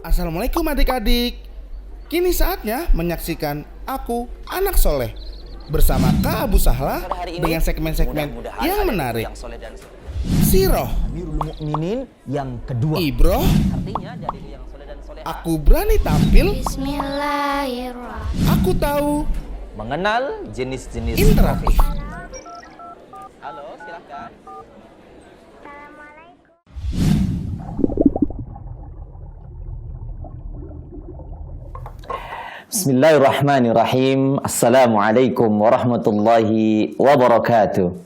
Assalamualaikum adik-adik. Kini saatnya menyaksikan Aku Anak Soleh bersama Kak Abu Sahla dengan segmen-segmen yang menarik. Siroh, Amirul Mukminin yang kedua. Ibroh, Artinya jadi yang soleh dan soleh. Aku Berani Tampil, Bismillahirrahmanirrahim. Aku Tahu, Mengenal jenis-jenis Interaktif. profesi. Halo, silakan. Bismillahirrahmanirrahim. Assalamualaikum warahmatullahi wabarakatuh.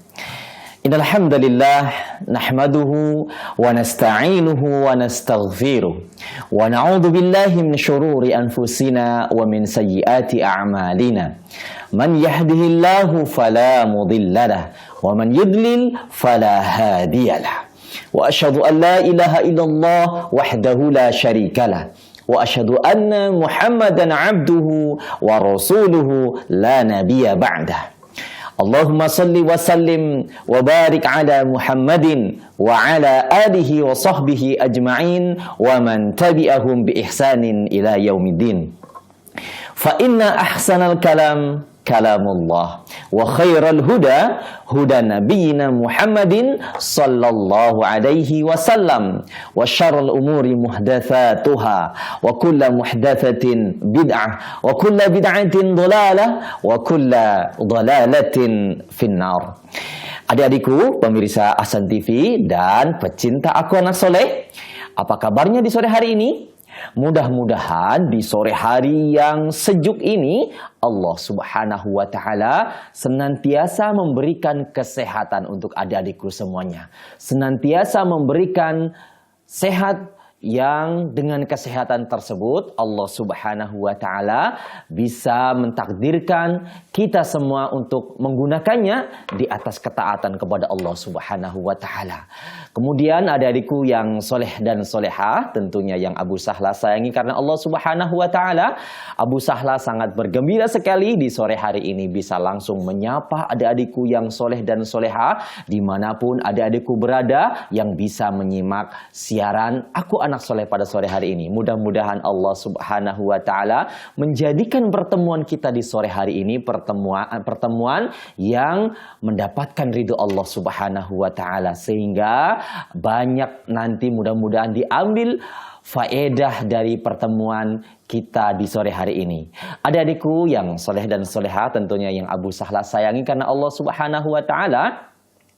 Innal hamdalillah nahmaduhu wa nasta'inuhu wa nastaghfiruh wa na'udzu billahi min shururi anfusina wa min sayyiati a'malina. Man yahdihillahu fala mudhillalah wa man yudlil fala hadiyalah. Wa asyhadu an la ilaha illallah wahdahu la syarikalah. Wa asyhadu anna Muhammadan abduhu wa rasuluhu la nabiyya ba'dah. Allahumma salli wa sallim wa barik ala Muhammadin wa ala alihi wa sahbihi ajma'in wa man tabi'ahum bi ihsanin ila yaumiddin. Fa inna ahsanal kalam kalamullah wa khairal huda huda nabiyyina Muhammadin sallallahu alaihi wasallam wa syarrul umuri muhdatsatuha wa kullu muhdatsatin bid'ah wa kullu bid'atin dhalalah wa kullu dhalalatin finnar. Adik-adikku pemirsa Ahsan TV dan pecinta Aku Anak Soleh, apa kabarnya di sore hari ini? Mudah-mudahan di sore hari yang sejuk ini Allah Subhanahu wa Ta'ala senantiasa memberikan kesehatan untuk adik-adikku semuanya. Senantiasa memberikan sehat yang dengan kesehatan tersebut Allah Subhanahu wa Ta'ala bisa mentakdirkan kita semua untuk menggunakannya di atas ketaatan kepada Allah Subhanahu wa Ta'ala. Kemudian adik-adikku yang soleh dan solehah, tentunya yang Abu Sahla sayangi karena Allah Subhanahu wa Ta'ala, Abu Sahla sangat bergembira sekali di sore hari ini bisa langsung menyapa adik-adikku yang soleh dan solehah dimanapun adik-adikku berada yang bisa menyimak siaran Aku Anak Soleh pada sore hari ini. Mudah-mudahan Allah Subhanahu wa Ta'ala menjadikan pertemuan kita di sore hari ini pertemuan yang mendapatkan ridho Allah Subhanahu wa Ta'ala, sehingga banyak nanti mudah-mudahan diambil faedah dari pertemuan kita di sore hari ini. Adik-adikku yang soleh dan soleha, tentunya yang Abu Sahla sayangi karena Allah Subhanahu wa Ta'ala,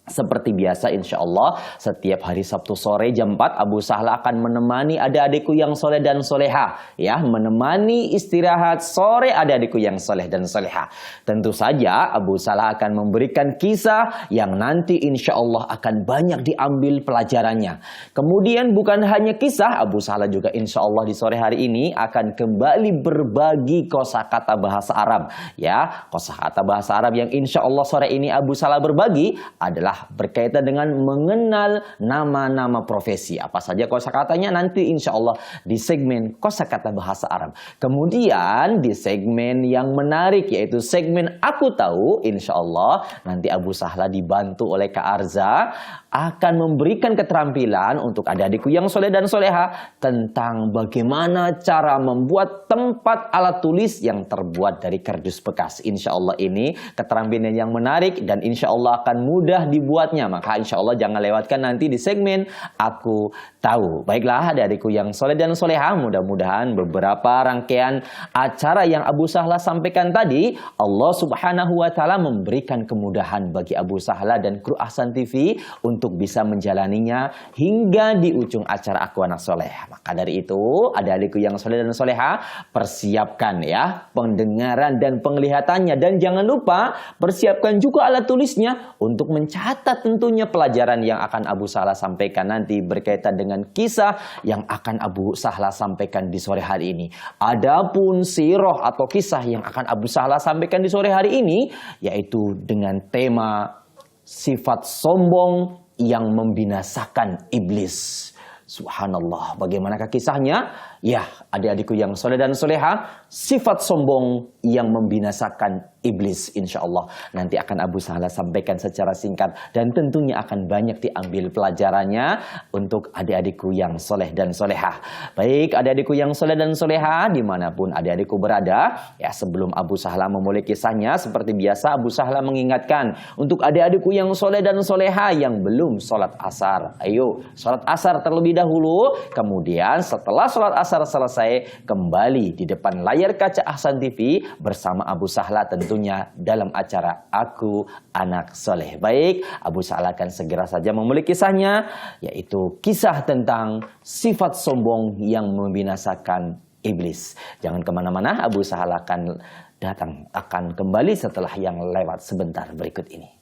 seperti biasa insya Allah setiap hari Sabtu sore jam 4 Abu Sahla akan menemani adik-adikku yang soleh dan soleha, ya, menemani istirahat sore adik-adikku yang soleh dan soleha. Tentu saja Abu Sahla akan memberikan kisah yang nanti insya Allah akan banyak diambil pelajarannya. Kemudian bukan hanya kisah, Abu Sahla juga insya Allah di sore hari ini akan kembali berbagi kosakata bahasa Arab, ya. Kosakata bahasa Arab yang insya Allah sore ini Abu Sahla berbagi adalah berkaitan dengan mengenal nama-nama profesi. Apa saja kosakatanya nanti insya Allah di segmen kosakata bahasa Arab. Kemudian di segmen yang menarik yaitu segmen Aku Tahu, insya Allah nanti Abu Sahla dibantu oleh Kak Arza akan memberikan keterampilan untuk adik-adikku yang soleh dan soleha tentang bagaimana cara membuat tempat alat tulis yang terbuat dari kardus bekas. Insya Allah ini keterampilan yang menarik dan insya Allah akan mudah dibuatnya. Maka insya Allah jangan lewatkan nanti di segmen Aku Tahu. Baiklah adik-adikku yang soleh dan soleha, mudah-mudahan beberapa rangkaian acara yang Abu Sahla sampaikan tadi Allah Subhanahu wa Ta'ala memberikan kemudahan bagi Abu Sahla dan kru Ahsan TV untuk bisa menjalaninya hingga di ujung acara Aku Anak Soleh. Maka dari itu adik-adikku yang soleh dan soleha, persiapkan ya pendengaran dan penglihatannya, dan jangan lupa persiapkan juga alat tulisnya untuk mencatat tentunya pelajaran yang akan Abu Sahla sampaikan nanti berkaitan dengan kisah yang akan Abu Sahla sampaikan di sore hari ini. Adapun sirah atau kisah yang akan Abu Sahla sampaikan di sore hari ini yaitu dengan tema sifat sombong yang membinasakan iblis. Subhanallah, bagaimanakah kisahnya? Ya, adik-adikku yang soleh dan soleha, sifat sombong yang membinasakan iblis, insya Allah. Nanti akan Abu Sahla sampaikan secara singkat dan tentunya akan banyak diambil pelajarannya untuk adik-adikku yang soleh dan soleha. Baik, adik-adikku yang soleh dan soleha, dimanapun adik-adikku berada, ya sebelum Abu Sahla memulai kisahnya, seperti biasa Abu Sahla mengingatkan untuk adik-adikku yang soleh dan soleha yang belum sholat asar. Ayo, sholat asar terlebih dahulu, kemudian setelah sholat asar selesai, kembali di depan layar kaca Ahsan TV bersama Abu Sahla tentunya dalam acara Aku Anak Soleh. Baik, Abu Sahla akan segera saja memulai kisahnya, yaitu kisah tentang sifat sombong yang membinasakan iblis. Jangan kemana-mana, Abu Sahla akan kembali setelah yang lewat sebentar berikut ini.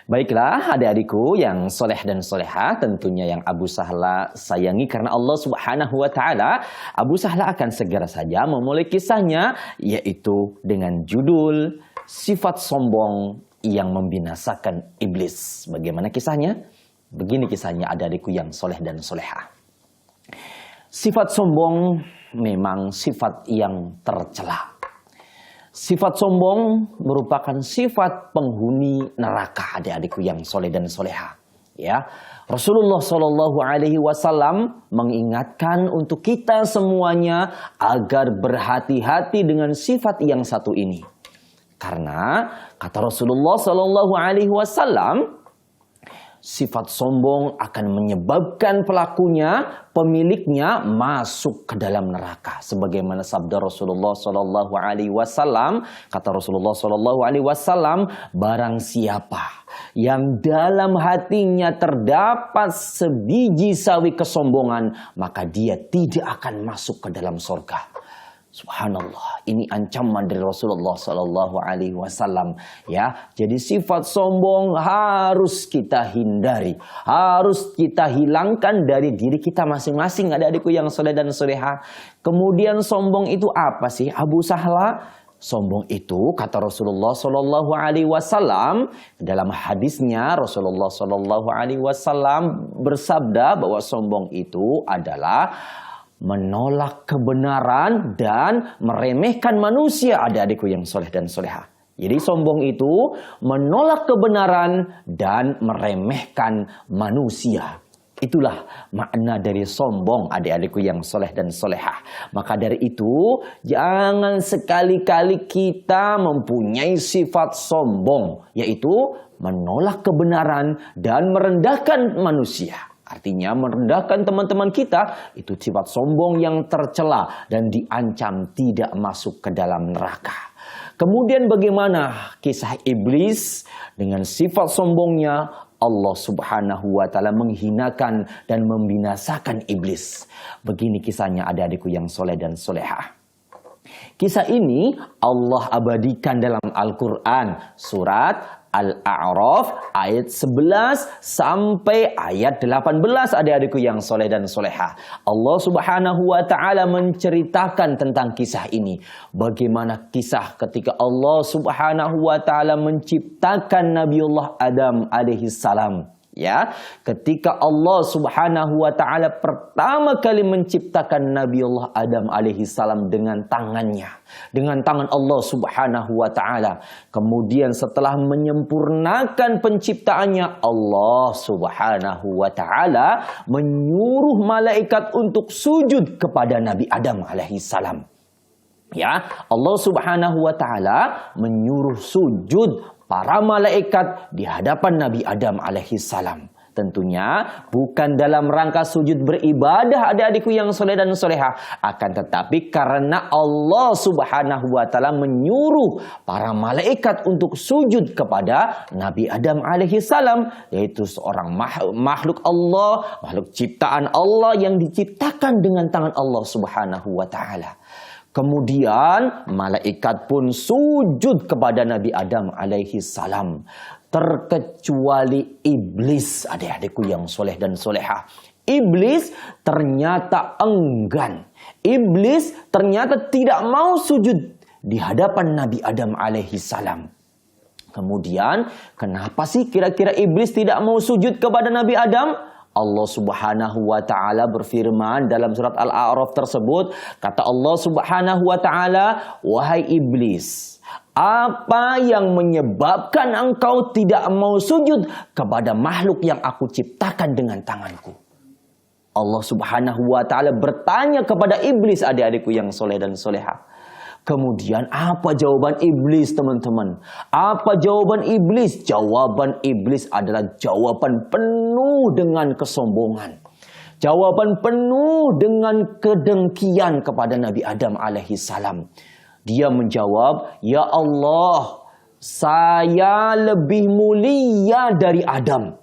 Baiklah adik-adikku yang soleh dan soleha, tentunya yang Abu Sahla sayangi karena Allah Subhanahu wa Ta'ala, Abu Sahla akan segera saja memulai kisahnya, yaitu dengan judul Sifat Sombong yang Membinasakan Iblis. Bagaimana kisahnya? Begini kisahnya adik-adikku yang soleh dan soleha. Sifat sombong memang sifat yang tercela. Sifat sombong merupakan sifat penghuni neraka, adik-adikku yang soleh dan soleha. Ya, Rasulullah Shallallahu Alaihi Wasallam mengingatkan untuk kita semuanya agar berhati-hati dengan sifat yang satu ini. Karena kata Rasulullah Shallallahu Alaihi Wasallam, sifat sombong akan menyebabkan pelakunya, pemiliknya masuk ke dalam neraka. Sebagaimana sabda Rasulullah Shallallahu Alaihi Wasallam, kata Rasulullah Shallallahu Alaihi Wasallam, barang siapa yang dalam hatinya terdapat sebiji sawi kesombongan, maka dia tidak akan masuk ke dalam surga. Subhanallah, ini ancaman dari Rasulullah Sallallahu Alaihi Wasallam. Ya, jadi sifat sombong harus kita hindari, harus kita hilangkan dari diri kita masing-masing. Adik-adikku yang soleh dan soleha. Kemudian sombong itu apa sih, Abu Sahla? Sombong itu kata Rasulullah Sallallahu Alaihi Wasallam dalam hadisnya, Rasulullah Sallallahu Alaihi Wasallam bersabda bahwa sombong itu adalah menolak kebenaran dan meremehkan manusia, adik-adikku yang soleh dan soleha. Jadi sombong itu menolak kebenaran dan meremehkan manusia. Itulah makna dari sombong, adik-adikku yang soleh dan soleha. Maka dari itu, jangan sekali-kali kita mempunyai sifat sombong, yaitu menolak kebenaran dan merendahkan manusia. Artinya merendahkan teman-teman kita, itu sifat sombong yang tercela dan diancam tidak masuk ke dalam neraka. Kemudian bagaimana kisah iblis dengan sifat sombongnya? Allah Subhanahu wa Ta'ala menghinakan dan membinasakan iblis. Begini kisahnya adik-adikku yang soleh dan soleha. Kisah ini Allah abadikan dalam Al-Quran surat Al-A'raf ayat 11 sampai ayat 18, adik-adikku yang soleh dan soleha. Allah Subhanahu wa Ta'ala menceritakan tentang kisah ini. Bagaimana kisah ketika Allah Subhanahu wa Ta'ala menciptakan Nabiullah Adam alaihi salam. Ya, ketika Allah Subhanahu wa Ta'ala pertama kali menciptakan Nabiullah Adam alaihi salam dengan tangannya, dengan tangan Allah Subhanahu wa Ta'ala. Kemudian setelah menyempurnakan penciptaannya, Allah Subhanahu wa Ta'ala menyuruh malaikat untuk sujud kepada Nabi Adam alaihi salam. Ya, Allah Subhanahu wa Ta'ala menyuruh sujud para malaikat di hadapan Nabi Adam alaihi salam. Tentunya bukan dalam rangka sujud beribadah, adik-adikku yang soleh dan soleha. Akan tetapi karena Allah Subhanahu wa Ta'ala menyuruh para malaikat untuk sujud kepada Nabi Adam alaihi salam, yaitu seorang makhluk Allah, makhluk ciptaan Allah yang diciptakan dengan tangan Allah Subhanahu wa Ta'ala. Kemudian malaikat pun sujud kepada Nabi Adam alaihi salam. Terkecuali iblis, adik-adikku yang soleh dan soleha. Iblis ternyata enggan. Iblis ternyata tidak mau sujud. di hadapan Nabi Adam alaihi salam. Kemudian, kenapa sih kira-kira iblis tidak mau sujud kepada Nabi Adam? Allah Subhanahu wa taala berfirman dalam surat Al-A'raf tersebut, kata Allah Subhanahu wa taala, "Wahai iblis, apa yang menyebabkan engkau tidak mau sujud kepada makhluk yang aku ciptakan dengan tanganku?" Allah Subhanahu wa taala bertanya kepada iblis, adik-adikku yang soleh dan soleha. Kemudian apa jawaban iblis, teman-teman? Apa jawaban iblis? Jawaban iblis adalah jawaban penuh dengan kesombongan. Jawaban penuh dengan kedengkian kepada Nabi Adam alaihi salam. Dia menjawab, "Ya Allah, saya lebih mulia dari Adam."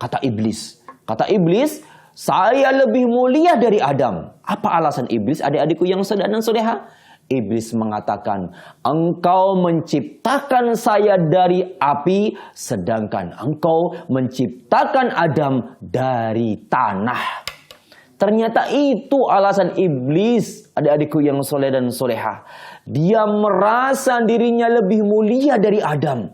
Kata iblis. Kata iblis, "Saya lebih mulia dari Adam." Apa alasan iblis, adik-adikku yang soleh dan soleha? Iblis mengatakan, "Engkau menciptakan saya dari api, sedangkan engkau menciptakan Adam dari tanah." Ternyata itu alasan iblis, adik-adikku yang soleh dan soleha. Dia merasa dirinya lebih mulia dari Adam.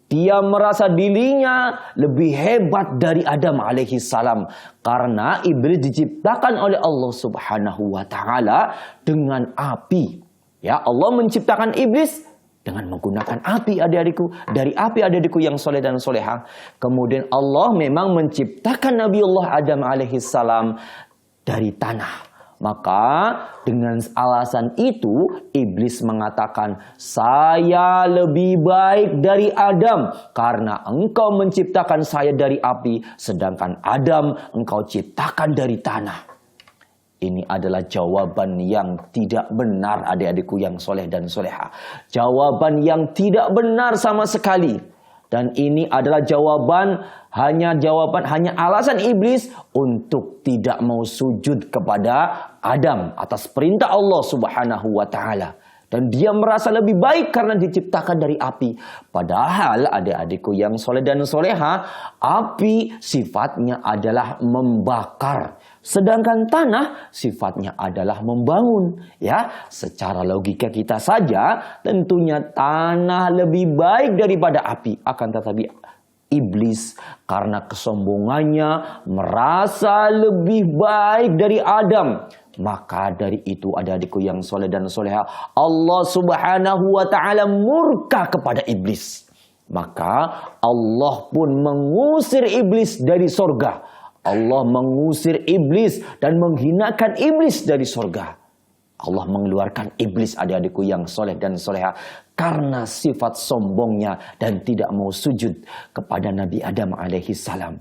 Dia merasa dirinya lebih hebat dari Adam alaihi salam. Karena iblis diciptakan oleh Allah Subhanahu wa ta'ala dengan api. Ya, Allah menciptakan iblis dengan menggunakan api, adik-adikku. Dari api, adik-adikku yang soleh dan soleha. Kemudian Allah memang menciptakan Nabiullah Adam alaihi salam dari tanah. Maka dengan alasan itu iblis mengatakan, "Saya lebih baik dari Adam karena engkau menciptakan saya dari api, sedangkan Adam engkau ciptakan dari tanah." Ini adalah jawaban yang tidak benar, adik-adikku yang soleh dan soleha. Jawaban yang tidak benar sama sekali. Dan ini adalah hanya alasan iblis untuk tidak mau sujud kepada Adam atas perintah Allah Subhanahu wa taala. Dan dia merasa lebih baik karena diciptakan dari api. Padahal adik-adikku yang soleh dan soleha, api sifatnya adalah membakar. Sedangkan tanah sifatnya adalah membangun. Ya, secara logika kita saja tentunya tanah lebih baik daripada api. Akan tetapi iblis karena kesombongannya merasa lebih baik dari Adam. Maka dari itu adik-adikku yang soleh dan soleha, Allah Subhanahu wa ta'ala murka kepada iblis. Maka Allah pun mengusir iblis dari sorga. Allah mengusir iblis dan menghinakan iblis dari sorga. Allah mengeluarkan iblis, adik-adikku yang soleh dan soleha, karena sifat sombongnya dan tidak mau sujud kepada Nabi Adam alaihi salam.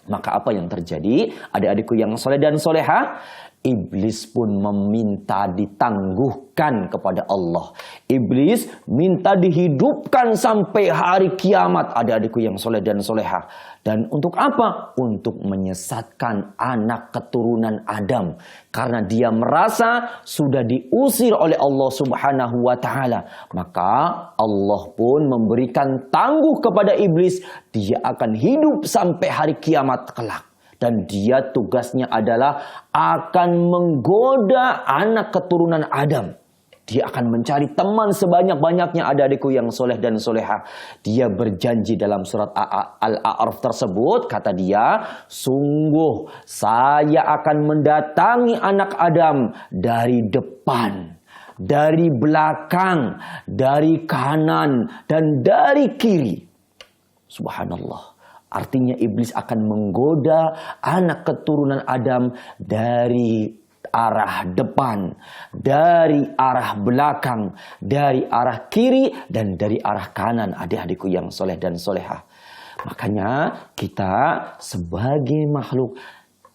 Maka apa yang terjadi, adik-adikku yang soleh dan soleha? Iblis pun meminta ditangguhkan kepada Allah. Iblis minta dihidupkan sampai hari kiamat, adik-adikku yang soleh dan soleha. Dan untuk apa? Untuk menyesatkan anak keturunan Adam. Karena dia merasa sudah diusir oleh Allah Subhanahu wa ta'ala. Maka Allah pun memberikan tangguh kepada iblis. Dia akan hidup sampai hari kiamat kelak. Dan dia tugasnya adalah akan menggoda anak keturunan Adam. Dia akan mencari teman sebanyak-banyaknya, adik-adikku yang soleh dan soleha. Dia berjanji dalam surat Al-A'raf tersebut, kata dia, "Sungguh saya akan mendatangi anak Adam dari depan, dari belakang, dari kanan, dan dari kiri." Subhanallah. Artinya iblis akan menggoda anak keturunan Adam dari arah depan, dari arah belakang, dari arah kiri, dan dari arah kanan, adik-adikku yang soleh dan soleha. Makanya kita sebagai makhluk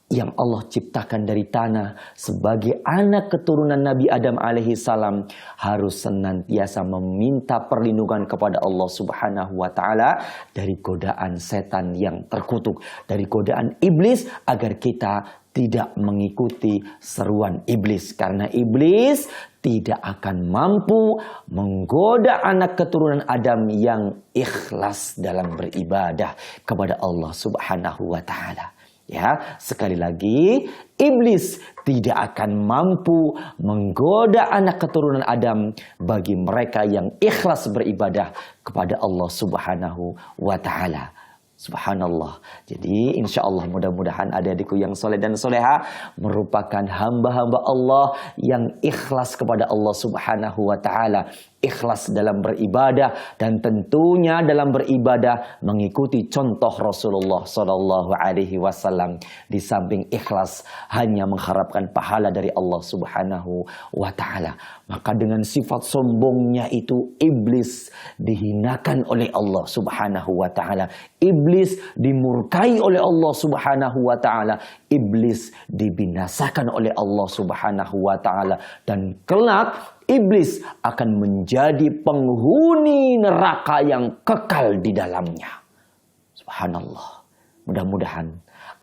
yang Allah ciptakan dari tanah, sebagai anak keturunan Nabi Adam alaihi salam, harus senantiasa meminta perlindungan kepada Allah Subhanahu wa ta'ala dari godaan setan yang terkutuk, dari godaan iblis, agar kita tidak mengikuti seruan iblis. Karena iblis tidak akan mampu menggoda anak keturunan Adam yang ikhlas dalam beribadah kepada Allah Subhanahu wa ta'ala. Ya, sekali lagi, iblis tidak akan mampu menggoda anak keturunan Adam bagi mereka yang ikhlas beribadah kepada Allah Subhanahu wa Ta'ala. Subhanallah. Jadi insya Allah mudah-mudahan adik-adikku yang soleh dan soleha merupakan hamba-hamba Allah yang ikhlas kepada Allah Subhanahu wa Ta'ala. Ikhlas dalam beribadah dan tentunya dalam beribadah mengikuti contoh Rasulullah Sallallahu Alaihi Wasallam. Di samping ikhlas hanya mengharapkan pahala dari Allah Subhanahu wa Ta'ala. Maka dengan sifat sombongnya itu iblis dihinakan oleh Allah Subhanahu wa Ta'ala. Iblis dimurkai oleh Allah Subhanahu wa Ta'ala. Iblis dibinasakan oleh Allah Subhanahu wa Ta'ala. Dan kelak iblis akan menjadi penghuni neraka yang kekal di dalamnya. Subhanallah. Mudah-mudahan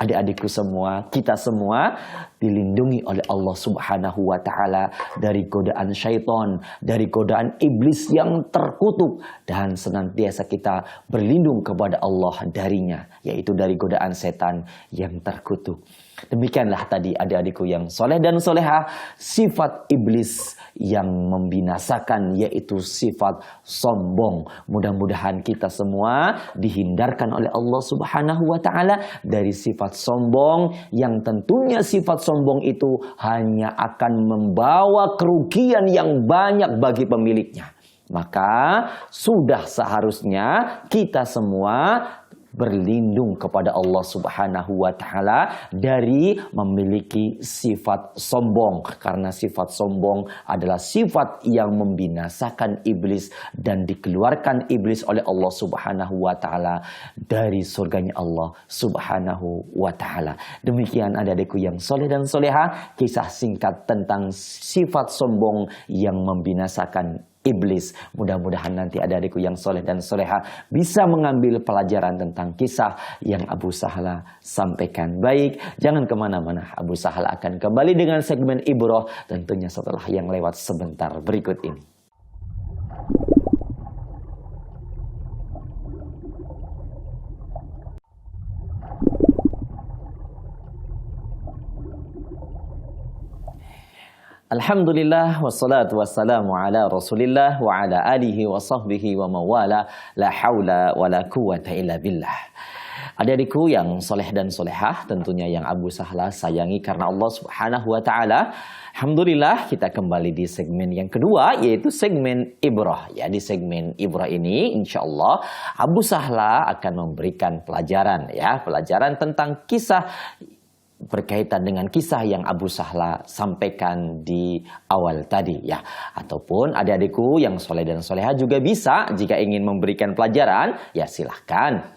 adik-adikku semua, kita semua dilindungi oleh Allah Subhanahu wa Ta'ala dari godaan syaitan, dari godaan iblis yang terkutuk, dan senantiasa kita berlindung kepada Allah darinya, yaitu dari godaan setan yang terkutuk. Demikianlah tadi adik-adikku yang soleh dan soleha, sifat iblis yang membinasakan yaitu sifat sombong. Mudah-mudahan kita semua dihindarkan oleh Allah Subhanahu wa Ta'ala dari sifat sombong yang tentunya sifat sombong itu hanya akan membawa kerugian yang banyak bagi pemiliknya. Maka sudah seharusnya kita semua berlindung kepada Allah Subhanahu wa Ta'ala dari memiliki sifat sombong, karena sifat sombong adalah sifat yang membinasakan iblis dan dikeluarkan iblis oleh Allah Subhanahu wa Ta'ala dari surganya Allah Subhanahu wa Ta'ala. Demikian adik-adikku yang soleh dan soleha, kisah singkat tentang sifat sombong yang membinasakan iblis. Mudah-mudahan nanti adik-adikku yang soleh dan soleha bisa mengambil pelajaran tentang kisah yang Abu Sahla sampaikan. Baik, jangan kemana-mana. Abu Sahla akan kembali dengan segmen Ibroh tentunya setelah yang lewat sebentar berikut ini. Alhamdulillah wassalatu wassalamu ala Rasulillah wa ala alihi wa sahbihi wa mawala la haula wa la quwata illa billah. Adik-adikku yang soleh dan solehah, tentunya yang Abu Sahla sayangi karena Allah Subhanahu wa Ta'ala. Alhamdulillah kita kembali di segmen yang kedua, yaitu segmen Ibrah. Ya, di segmen Ibrah ini insya Allah Abu Sahla akan memberikan pelajaran, ya, pelajaran tentang kisah berkaitan dengan kisah yang Abu Sahla sampaikan di awal tadi, ya. Ataupun adik-adikku yang soleh dan soleha juga bisa, jika ingin memberikan pelajaran, ya silahkan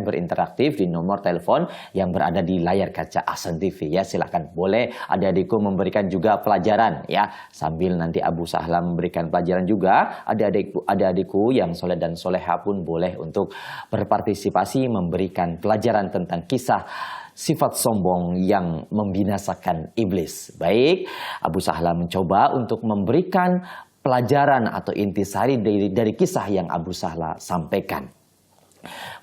berinteraktif di nomor telepon yang berada di layar kaca Ahsan TV, ya silahkan. Boleh adik-adikku memberikan juga pelajaran, ya, sambil nanti Abu Sahla memberikan pelajaran juga. Adik-adikku yang soleh dan soleha pun boleh untuk berpartisipasi memberikan pelajaran tentang kisah sifat sombong yang membinasakan iblis. Baik, Abu Sahla mencoba untuk memberikan pelajaran atau intisari dari kisah yang Abu Sahla sampaikan.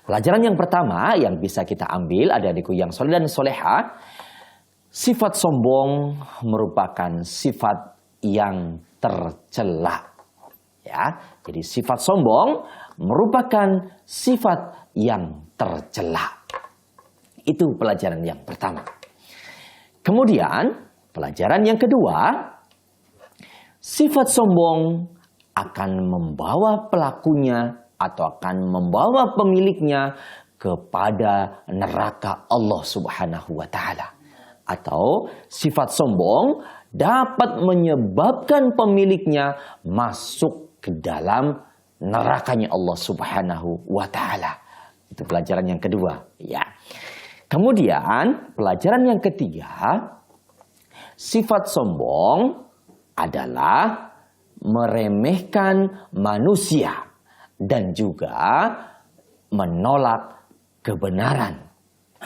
Pelajaran yang pertama yang bisa kita ambil, adik-adikku yang soleh dan soleha, sifat sombong merupakan sifat yang tercela. Ya, jadi sifat sombong merupakan sifat yang tercela. Itu pelajaran yang pertama. Kemudian, pelajaran yang kedua, sifat sombong akan membawa pelakunya atau akan membawa pemiliknya kepada neraka Allah Subhanahu wa Ta'ala. Atau sifat sombong dapat menyebabkan pemiliknya masuk ke dalam nerakanya Allah Subhanahu wa Ta'ala. Itu pelajaran yang kedua, ya. Kemudian pelajaran yang ketiga, sifat sombong adalah meremehkan manusia dan juga menolak kebenaran.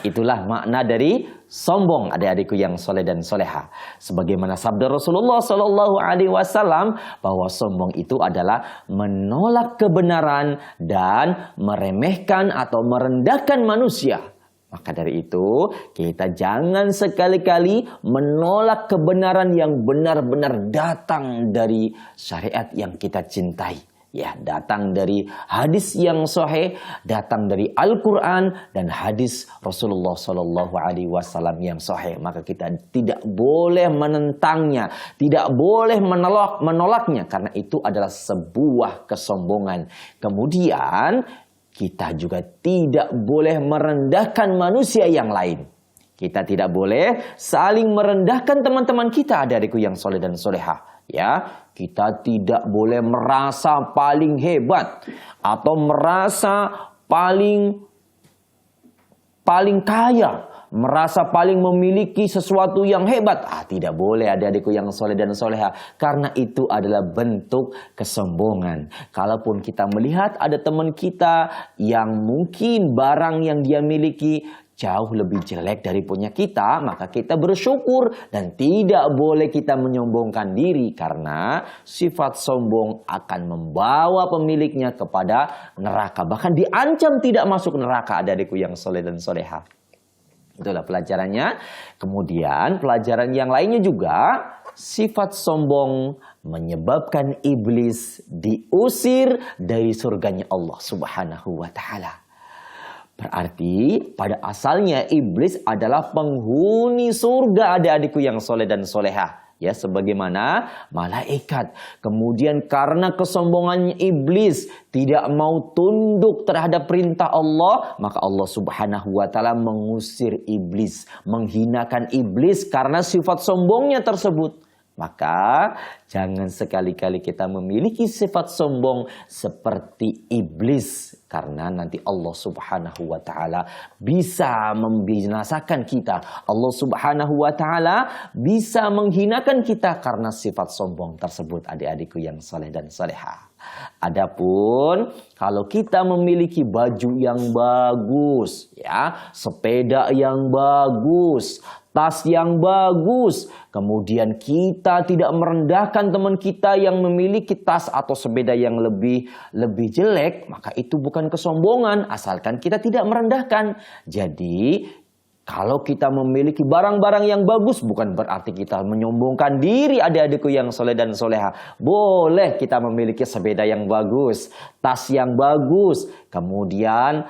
Itulah makna dari sombong, adik-adikku yang soleh dan soleha. Sebagaimana sabda Rasulullah Sallallahu Alaihi Wasallam bahwa sombong itu adalah menolak kebenaran dan meremehkan atau merendahkan manusia. Maka dari itu, kita jangan sekali-kali menolak kebenaran yang benar-benar datang dari syariat yang kita cintai. Ya, datang dari hadis yang sahih, datang dari Al-Quran dan hadis Rasulullah SAW yang sahih. Maka kita tidak boleh menentangnya, tidak boleh menolaknya, karena itu adalah sebuah kesombongan. Kemudian kita juga tidak boleh merendahkan manusia yang lain. Kita tidak boleh saling merendahkan teman-teman kita, adik-adikku yang soleh dan solehah. Ya, kita tidak boleh merasa paling hebat atau merasa paling kaya, merasa paling memiliki sesuatu yang hebat. Tidak boleh, adik-adikku yang soleh dan soleha, karena itu adalah bentuk kesombongan. Kalaupun kita melihat ada teman kita yang mungkin barang yang dia miliki jauh lebih jelek dari punya kita, maka kita bersyukur dan tidak boleh kita menyombongkan diri, karena sifat sombong akan membawa pemiliknya kepada neraka, bahkan diancam tidak masuk neraka, adik-adikku yang soleh dan soleha. Itulah pelajarannya. Kemudian pelajaran yang lainnya juga, sifat sombong menyebabkan iblis diusir dari surganya Allah Subhanahu wa Ta'ala. Berarti pada asalnya iblis adalah penghuni surga, adik-adikku yang soleh dan solehah. Ya, sebagaimana malaikat. Kemudian karena kesombongannya iblis tidak mau tunduk terhadap perintah Allah, maka Allah Subhanahu wa Ta'ala mengusir iblis, menghinakan iblis karena sifat sombongnya tersebut. Maka jangan sekali-kali kita memiliki sifat sombong seperti iblis, karena nanti Allah Subhanahu wa Ta'ala bisa membinasakan kita. Allah Subhanahu wa Ta'ala bisa menghinakan kita karena sifat sombong tersebut, adik-adikku yang soleh dan solehah. Adapun kalau kita memiliki baju yang bagus, ya, sepeda yang bagus, tas yang bagus, kemudian kita tidak merendahkan teman kita yang memiliki tas atau sepeda yang lebih jelek, maka itu bukan kesombongan, asalkan kita tidak merendahkan. Jadi kalau kita memiliki barang-barang yang bagus, bukan berarti kita menyombongkan diri, adik-adikku yang soleh dan soleha. Boleh kita memiliki sepeda yang bagus, tas yang bagus, kemudian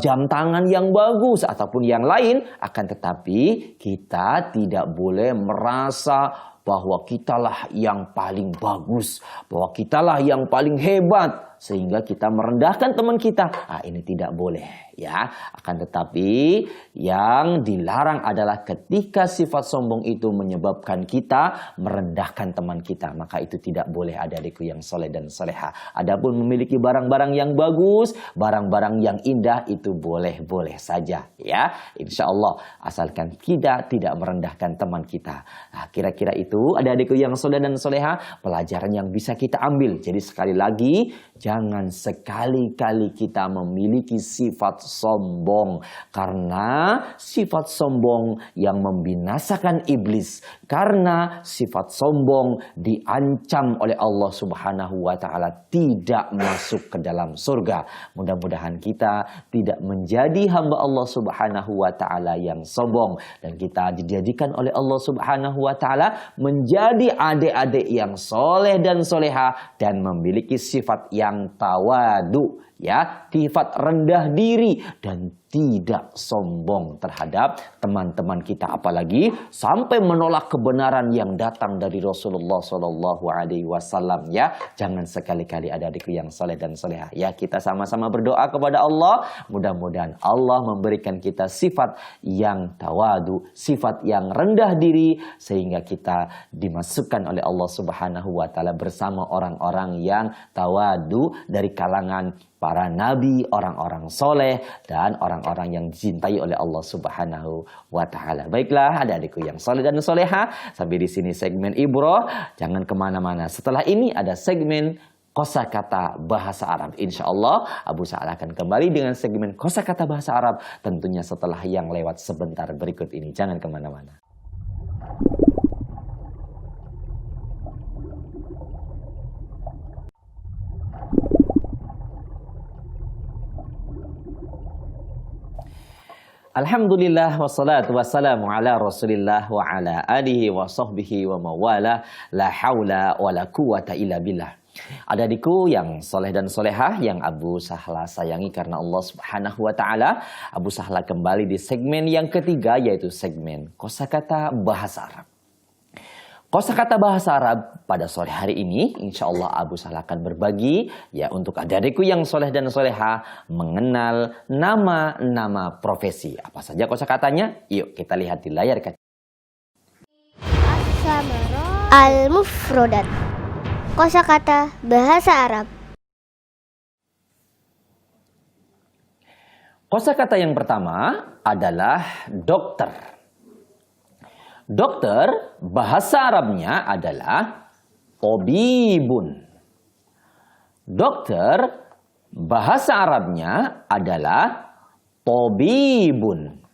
jam tangan yang bagus, ataupun yang lain. Akan tetapi kita tidak boleh merasa bahwa kitalah yang paling bagus, bahwa kitalah yang paling hebat, sehingga kita merendahkan teman kita. Ini tidak boleh, ya. Akan tetapi yang dilarang adalah ketika sifat sombong itu menyebabkan kita merendahkan teman kita, maka itu tidak boleh, adik-adikku yang soleh dan soleha. Adapun memiliki barang-barang yang bagus, barang-barang yang indah, itu boleh-boleh saja, ya. Insya Allah, asalkan kita tidak merendahkan teman kita. Kira-kira itu, adik-adikku yang soleh dan soleha, pelajaran yang bisa kita ambil. Jadi sekali lagi, jangan sekali-kali kita memiliki sifat sombong, karena sifat sombong yang membinasakan iblis, karena sifat sombong diancam oleh Allah Subhanahu wa Ta'ala tidak masuk ke dalam surga. Mudah-mudahan kita tidak menjadi hamba Allah Subhanahu wa Ta'ala yang sombong, dan kita dijadikan oleh Allah Subhanahu wa Ta'ala menjadi adik-adik yang soleh dan soleha dan memiliki sifat yang tawadu, ya, sifat rendah diri dan tidak sombong terhadap teman-teman kita, apalagi sampai menolak kebenaran yang datang dari Rasulullah SAW. Ya, jangan sekali-kali, adik-adikku yang soleh dan soleha. Ya, kita sama-sama berdoa kepada Allah. Mudah-mudahan Allah memberikan kita sifat yang tawadu, sifat yang rendah diri, sehingga kita dimasukkan oleh Allah Subhanahu wa Ta'ala bersama orang-orang yang tawadu dari kalangan para nabi, orang-orang soleh, dan orang-orang yang dicintai oleh Allah Subhanahu wa Ta'ala. Baiklah, adik-adikku yang soleh dan soleha, sampai di sini segmen Ibroh. Jangan kemana-mana. Setelah ini ada segmen kosakata bahasa Arab. Insya Allah Abu Sa'al akan kembali dengan segmen kosakata bahasa Arab, tentunya setelah yang lewat sebentar berikut ini. Jangan kemana-mana. Alhamdulillah wassalatu wassalamu ala Rasulillah wa ala alihi wa sahbihi wa mawala la haula wa la quwata illa billah. Adik-adikku yang soleh dan solehah yang Abu Sahla sayangi karena Allah Subhanahu wa taala, Abu Sahla kembali di segmen yang ketiga yaitu segmen kosakata bahasa Arab. Kosakata bahasa Arab pada sore hari ini insya Allah Abu Sahla akan berbagi ya untuk adik-adikku yang soleh dan soleha mengenal nama-nama profesi. Apa saja kosakatanya? Yuk kita lihat di layar kaca. Al-Mufrodat. Kosakata bahasa Arab. Kosakata yang pertama adalah dokter. Dokter bahasa Arabnya adalah tobibun. Dokter bahasa Arabnya adalah tobibun.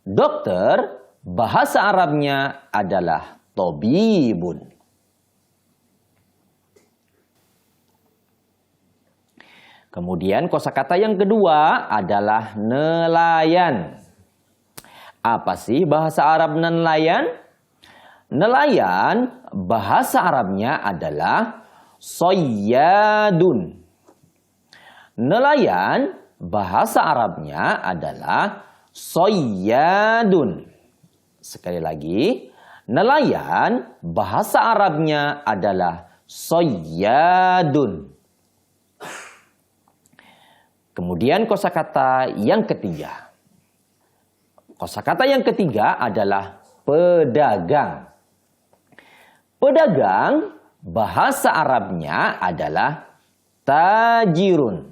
Dokter bahasa Arabnya adalah tobibun. Kemudian kosakata yang kedua adalah nelayan. Apa sih bahasa Arab nelayan? Nelayan bahasa Arabnya adalah soyyadun. Nelayan bahasa Arabnya adalah soyyadun. Sekali lagi, nelayan bahasa Arabnya adalah soyyadun. Kemudian kosakata yang ketiga. Kosakata yang ketiga adalah pedagang. Pedagang bahasa Arabnya adalah tajirun.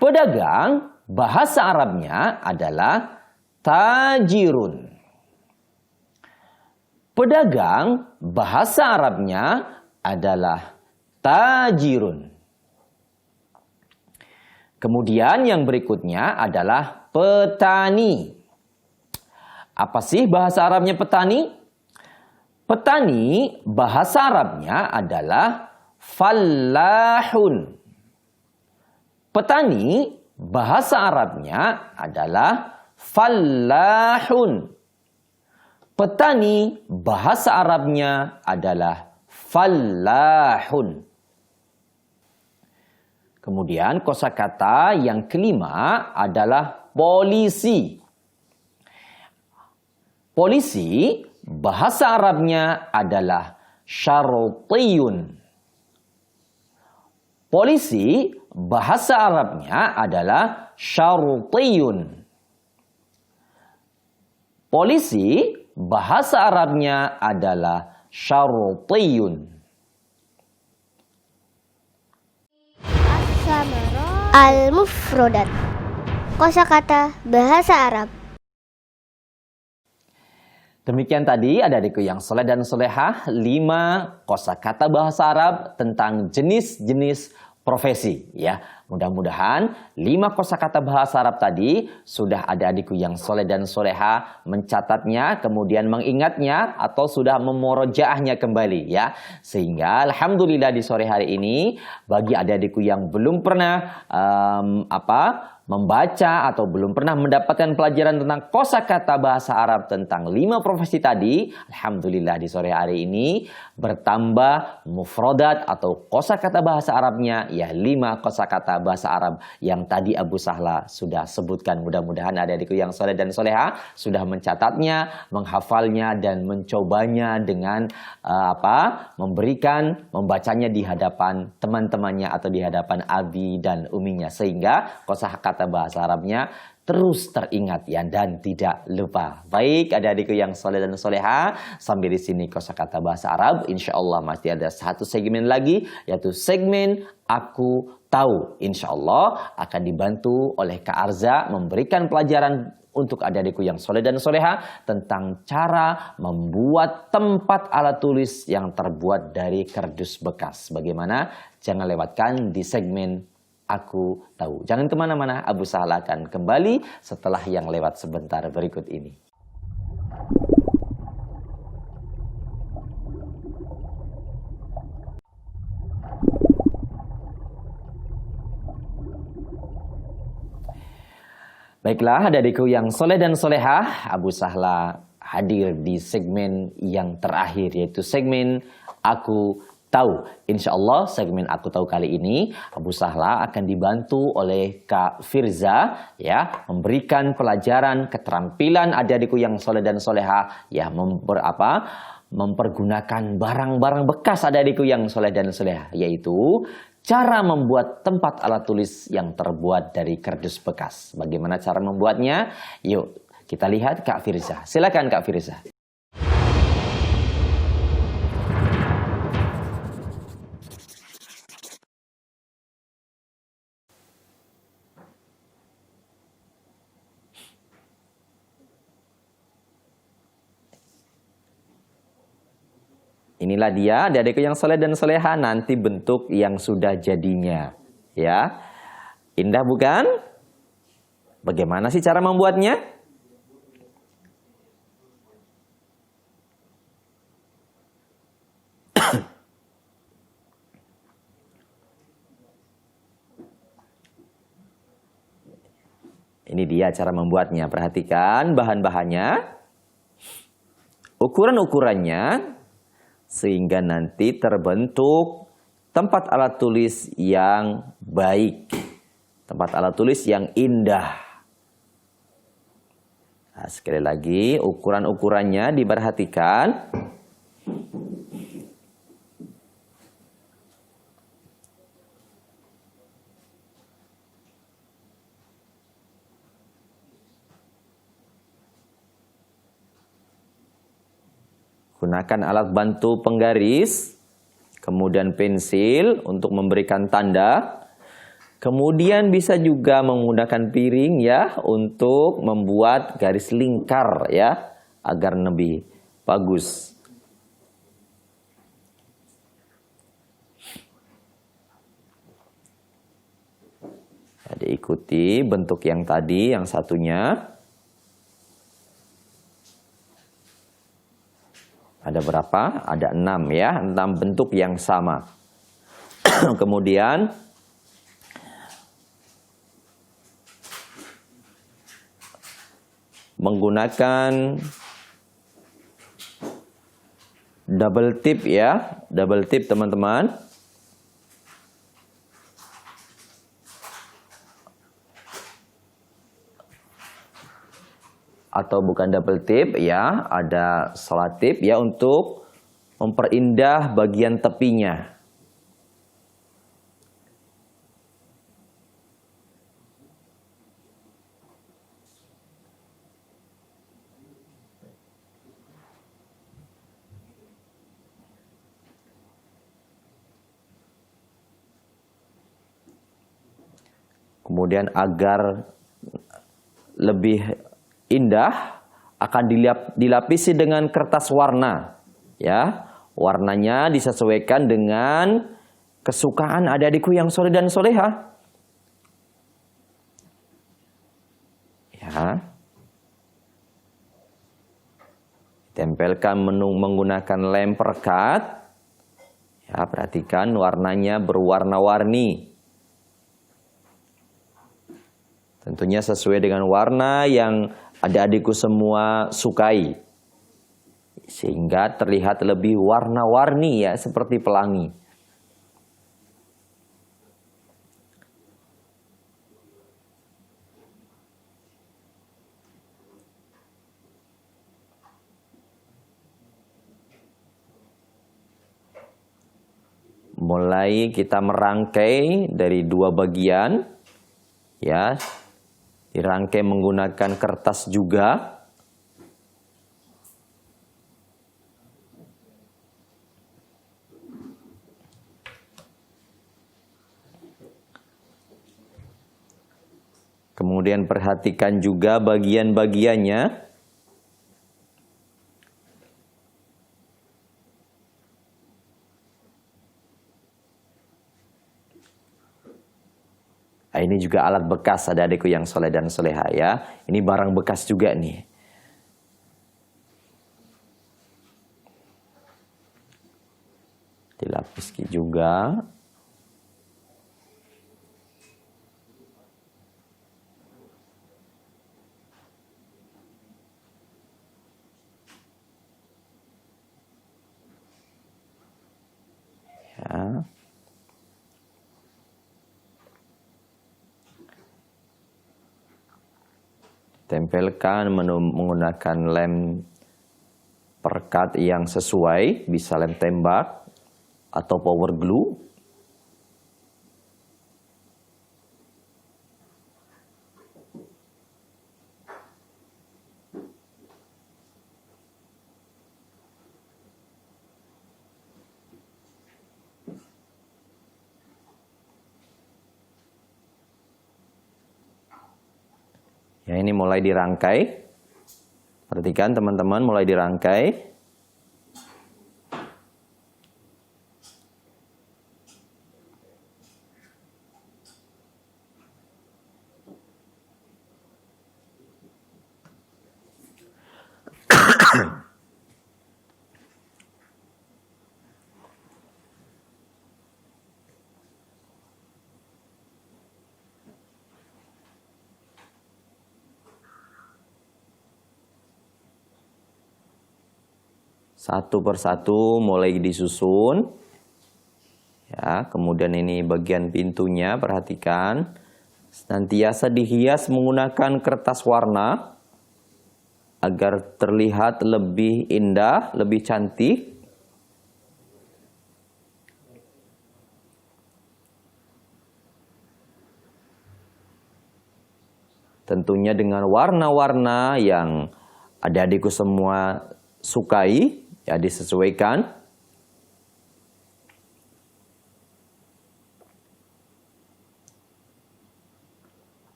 Pedagang bahasa Arabnya adalah tajirun. Pedagang bahasa Arabnya adalah tajirun. Kemudian yang berikutnya adalah petani. Apa sih bahasa Arabnya petani? Petani bahasa Arabnya adalah fallahun. Petani bahasa Arabnya adalah fallahun. Petani bahasa Arabnya adalah fallahun. Kemudian kosakata yang kelima adalah polisi. Polisi bahasa Arabnya adalah syarutiyun. Polisi bahasa Arabnya adalah syarutiyun. Polisi bahasa Arabnya adalah syarutiyun. Al-Mufrodat. Kosakata bahasa Arab. Demikian tadi adik-adikku yang soleh dan solehah 5 kosakata bahasa Arab tentang jenis-jenis profesi ya. Mudah-mudahan 5 kosakata bahasa Arab tadi sudah ada adikku yang soleh dan soleha mencatatnya, kemudian mengingatnya atau sudah memurojaahnya kembali ya. Sehingga alhamdulillah di sore hari ini bagi adik-adikku yang belum pernah membaca atau belum pernah mendapatkan pelajaran tentang kosakata bahasa Arab tentang 5 profesi tadi, alhamdulillah di sore hari ini bertambah mufrodat atau kosakata bahasa Arabnya ya 5 kosakata bahasa Arab yang tadi Abu Sahla sudah sebutkan. Mudah-mudahan adik-adikku yang soleh dan soleha sudah mencatatnya, menghafalnya dan mencobanya dengan membacanya di hadapan teman-temannya atau di hadapan abi dan uminya sehingga kosakata bahasa Arabnya terus teringat ya dan tidak lupa. Baik adik-adikku yang soleh dan soleha, sambil di sini kosakata bahasa Arab, insya Allah masih ada satu segmen lagi yaitu segmen Aku Tahu. Insya Allah akan dibantu oleh Kak Arza memberikan pelajaran untuk adik-adikku yang soleh dan soleha tentang cara membuat tempat alat tulis yang terbuat dari kardus bekas. Bagaimana? Jangan lewatkan di segmen Aku Tahu. Jangan kemana-mana, Abu Sahla akan kembali setelah yang lewat sebentar berikut ini. Baiklah, adik-adikku yang soleh dan solehah, Abu Sahla hadir di segmen yang terakhir, yaitu segmen Aku Tahu. Insya Allah segmen Aku Tahu kali ini Abu Sahla akan dibantu oleh Kak Firza, ya, memberikan pelajaran keterampilan adik-adikku yang soleh dan solehah, ya, mempergunakan barang-barang bekas adik-adikku yang soleh dan solehah, yaitu cara membuat tempat alat tulis yang terbuat dari kardus bekas. Bagaimana cara membuatnya? Yuk kita lihat Kak Firza. Silakan Kak Firza. Inilah dia adik-adikku yang soleh dan soleha, nanti bentuk yang sudah jadinya. Ya, indah bukan? Bagaimana sih cara membuatnya? Ini dia cara membuatnya. Perhatikan bahan-bahannya, ukuran-ukurannya, sehingga nanti terbentuk tempat alat tulis yang baik, tempat alat tulis yang indah. Nah, sekali lagi ukuran-ukurannya diperhatikan. Gunakan alat bantu penggaris, kemudian pensil untuk memberikan tanda. Kemudian bisa juga menggunakan piring, ya, untuk membuat garis lingkar, ya, agar lebih bagus. Jadi ikuti bentuk yang tadi, yang satunya. Ada berapa? Ada 6, ya, 6 bentuk yang sama. Kemudian menggunakan double tip, ya, double tip teman-teman. Atau bukan double tip, ya, ada selatip, ya, untuk memperindah bagian tepinya. Kemudian agar lebih indah akan dilapisi dengan kertas warna, ya. Warnanya disesuaikan dengan kesukaan adik-adikku yang soleh dan soleha, ya. Tempelkan menggunakan lem perekat, ya. Perhatikan warnanya berwarna-warni. Tentunya sesuai dengan warna yang adik-adikku semua sukai, sehingga terlihat lebih warna-warni, ya, seperti pelangi. Mulai kita merangkai dari 2 bagian, ya. Dirangkai menggunakan kertas juga. Kemudian perhatikan juga bagian-bagiannya. Nah, ini juga alat bekas adik-adikku yang soleh dan soleha, ya. Ini barang bekas juga nih. Dilapis juga. Tempelkan menggunakan lem perekat yang sesuai, bisa lem tembak atau power glue. Ya, ini mulai dirangkai. Perhatikan teman-teman, mulai dirangkai. Satu persatu mulai disusun. Ya, kemudian ini bagian pintunya, perhatikan. Senantiasa dihias menggunakan kertas warna agar terlihat lebih indah, lebih cantik. Tentunya dengan warna-warna yang adik-adikku semua sukai. Ya, disesuaikan.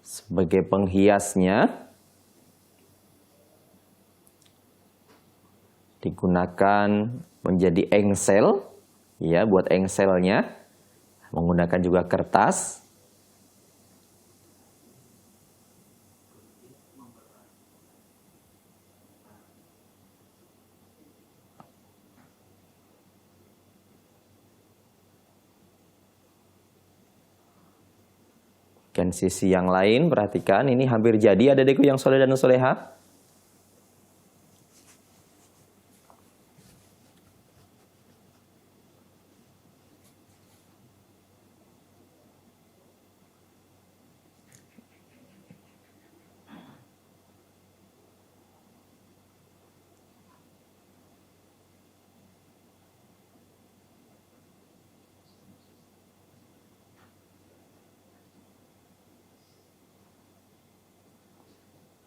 Sebagai penghiasnya digunakan menjadi engsel. Ya, buat engselnya menggunakan juga kertas. Dan sisi yang lain, perhatikan ini hampir jadi adik-adikku yang soleh dan soleha.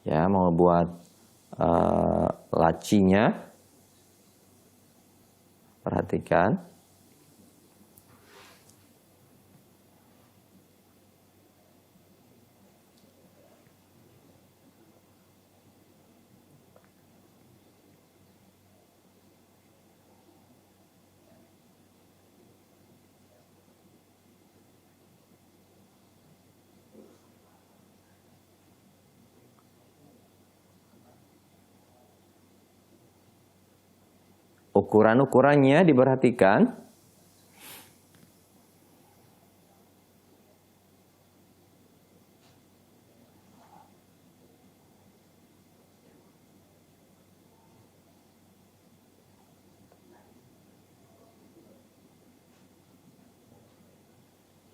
Ya, mau buat lacinya, perhatikan. Ukuran-ukurannya diperhatikan.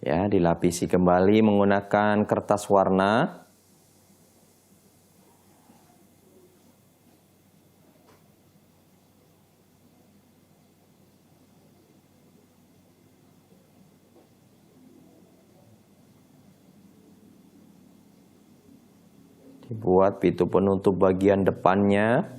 Ya, dilapisi kembali menggunakan kertas warna. Dibuat pintu penutup bagian depannya.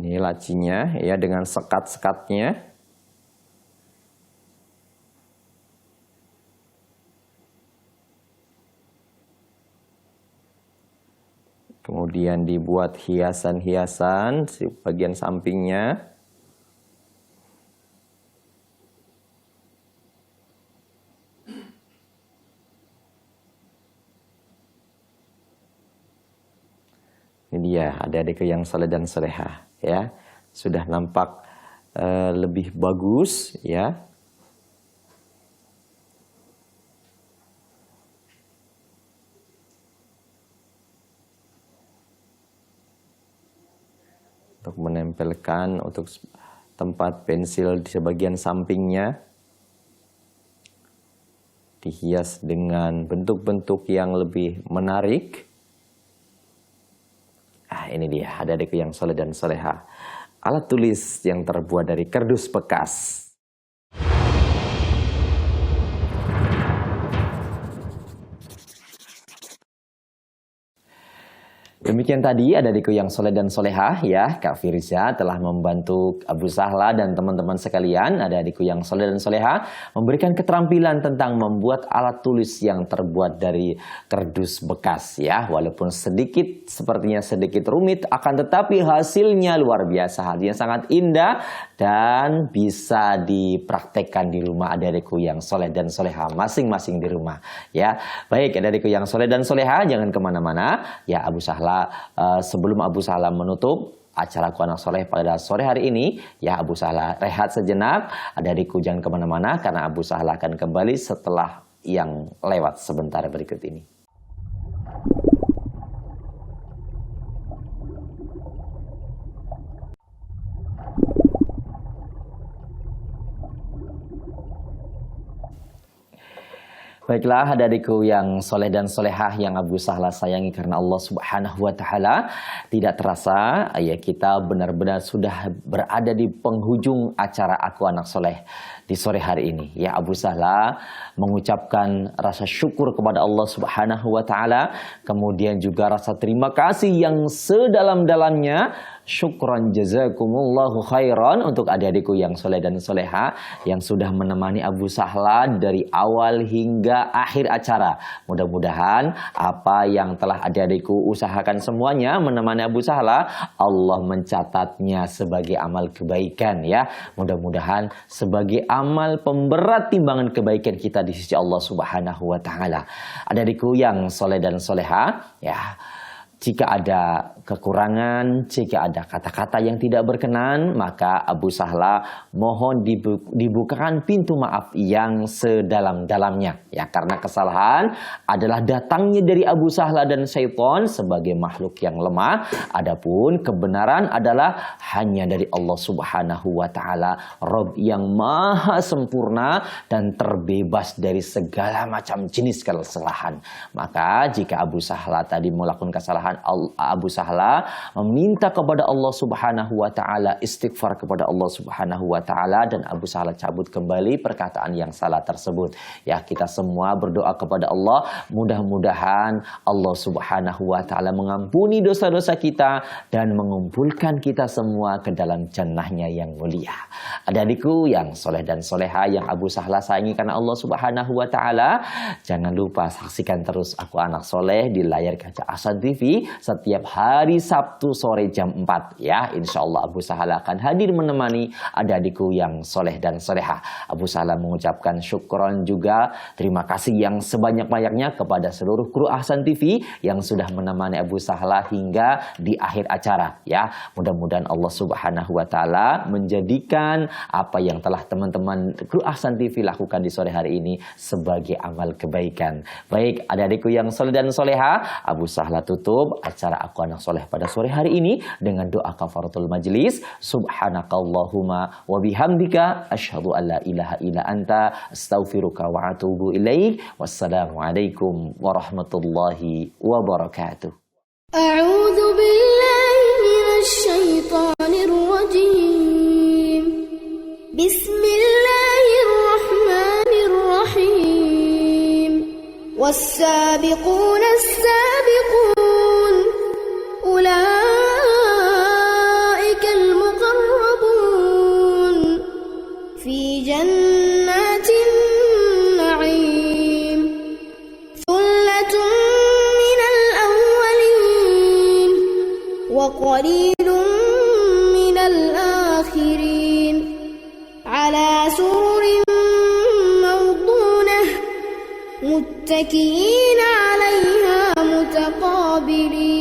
Ini lacinya ya dengan sekat-sekatnya. Kemudian dibuat hiasan-hiasan di bagian sampingnya. Ini dia adik-adikku yang saleh dan salehah ya. Sudah nampak lebih bagus ya. Untuk menempelkan untuk tempat pensil di sebagian sampingnya. Dihias dengan bentuk-bentuk yang lebih menarik. Ini dia adik-adikku yang saleh dan salehah. Alat tulis yang terbuat dari kardus bekas. Demikian tadi adik-adikku yang soleh dan solehah ya, Kak Firza telah membantu Abu Sahla dan teman-teman sekalian, adik-adikku yang soleh dan solehah, memberikan keterampilan tentang membuat alat tulis yang terbuat dari kardus bekas ya. Walaupun sedikit, sepertinya sedikit rumit, akan tetapi hasilnya luar biasa, hasilnya sangat indah dan bisa dipraktekkan di rumah adik-adikku yang soleh dan solehah masing-masing di rumah ya. Baik adik-adikku yang soleh dan solehah, jangan kemana-mana ya. Abu Sahla sebelum Abu Sahla menutup acara Aku Anak Soleh pada sore hari ini ya, Abu Sahla rehat sejenak. Adik-adikku jangan kemana-mana karena Abu Sahla akan kembali setelah yang lewat sebentar berikut ini. Baiklah adik-adikku yang soleh dan solehah yang Abu Sahla sayangi karena Allah Subhanahu wa Ta'ala, tidak terasa ya kita benar-benar sudah berada di penghujung acara Aku Anak Soleh di sore hari ini. Ya, Abu Sahla mengucapkan rasa syukur kepada Allah Subhanahu wa Ta'ala, kemudian juga rasa terima kasih yang sedalam-dalamnya. Syukran jazakumullahu khairan untuk adik-adikku yang soleh dan soleha yang sudah menemani Abu Sahla dari awal hingga akhir acara. Mudah-mudahan apa yang telah adik-adikku usahakan semuanya menemani Abu Sahla, Allah mencatatnya sebagai amal kebaikan ya. Mudah-mudahan sebagai amal pemberat timbangan kebaikan kita di sisi Allah Subhanahu wa Ta'ala. Adik-adikku yang soleh dan soleha ya, jika ada kekurangan, jika ada kata-kata yang tidak berkenan, maka Abu Sahla mohon dibukakan pintu maaf yang sedalam-dalamnya. Ya, karena kesalahan adalah datangnya dari Abu Sahla dan syaitan sebagai makhluk yang lemah. Adapun kebenaran adalah hanya dari Allah Subhanahu wa Ta'ala, Rabb yang maha sempurna dan terbebas dari segala macam jenis kesalahan. Maka jika Abu Sahla tadi melakukan kesalahan, Abu Sahla meminta kepada Allah Subhanahu wa Ta'ala, istighfar kepada Allah Subhanahu wa Ta'ala, dan Abu Sahla cabut kembali perkataan yang salah tersebut. Ya, kita semua berdoa kepada Allah, mudah-mudahan Allah Subhanahu wa Ta'ala mengampuni dosa-dosa kita dan mengumpulkan kita semua ke dalam jannahnya yang mulia. Adik-adikku yang soleh dan soleha yang Abu Sahla sayangi karena Allah Subhanahu wa Ta'ala, jangan lupa saksikan terus Aku Anak Soleh di layar kaca Ahsan TV setiap hari Sabtu sore jam 4 ya. Insyaallah Abu Sahla akan hadir menemani adik-adikku yang soleh dan soleha. Abu Sahla mengucapkan syukron juga, terima kasih yang sebanyak-banyaknya kepada seluruh kru Ahsan TV yang sudah menemani Abu Sahla hingga di akhir acara ya. Mudah-mudahan Allah Subhanahu wa Ta'ala menjadikan apa yang telah teman-teman kru Ahsan TV lakukan di sore hari ini sebagai amal kebaikan. Baik adik-adikku yang soleh dan soleha, Abu Sahla tutup acara Aku Anak Soleh pada sore hari ini dengan doa kafaratul majlis. Subhanakallahumma wa bihamdika asyhadu an la ilaha illa anta astaghfiruka wa atubu ilaik. Wassalamualaikum warahmatullahi wabarakatuh. A'udzu billahi minasy syaithanir rajim. Bismillahirrahmanirrahim. Was-sabiquna as-sabiqun أولئك متكئين عليها متقابلين